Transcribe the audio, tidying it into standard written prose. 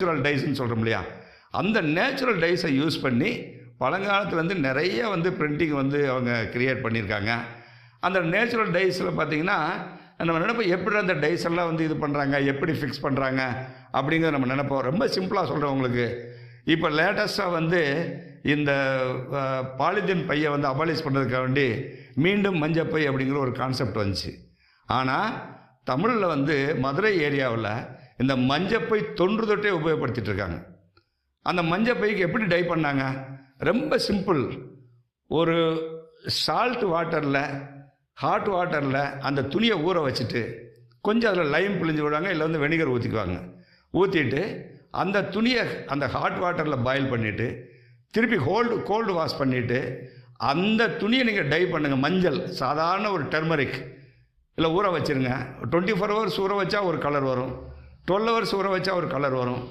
Natural டைஸ்ன்னு சொல்கிறோம் இல்லையா, அந்த நேச்சுரல் டைஸை யூஸ் பண்ணி பழங்காலத்துலேருந்து நிறைய பிரிண்டிங் அவங்க கிரியேட் பண்ணியிருக்காங்க. அந்த நேச்சுரல் டைஸில் பார்த்திங்கன்னா நம்ம நினைப்போம் எப்படி அந்த டைஸ் எல்லாம் இது பண்ணுறாங்க, எப்படி ஃபிக்ஸ் பண்ணுறாங்க அப்படிங்கிறத நம்ம நினைப்போம். ரொம்ப சிம்பிளாக சொல்கிறேன் உங்களுக்கு. இப்போ லேட்டஸ்ட்டாக இந்த பாலித்தீன் பையை அபாலிஷ் பண்ணுறதுக்காக வேண்டி மீண்டும் மஞ்சப்பை அப்படிங்கிற ஒரு கான்செப்ட் வந்துச்சு. ஆனால் தமிழில் மதுரை ஏரியாவில் இந்த மஞ்சப்பை தொன்று தொட்டே உபயோகப்படுத்திட்டு இருக்காங்க. அந்த மஞ்சப்பைக்கு எப்படி டை பண்ணாங்க? ரொம்ப சிம்பிள். ஒரு சால்ட் வாட்டரில், ஹாட் வாட்டரில் அந்த துணியை ஊற வச்சுட்டு கொஞ்சம் அதில் லைம் பிழிஞ்சு விடுவாங்க, இல்லை வெனிகர் ஊற்றிக்குவாங்க. ஊற்றிட்டு அந்த துணியை அந்த ஹாட் வாட்டரில் பாயில் பண்ணிவிட்டு திருப்பி கோல்டு வாஷ் பண்ணிவிட்டு அந்த துணியை நீங்கள் டை பண்ணுங்கள். மஞ்சள் சாதாரண ஒரு டர்மரிக் இல்லை ஊற வச்சுருங்க. 24 ஹவர்ஸ் ஊற வச்சா ஒரு கலர் வரும், 12 ஹவர்ஸ் ஊற வச்சா ஒரு கலர் வரும்.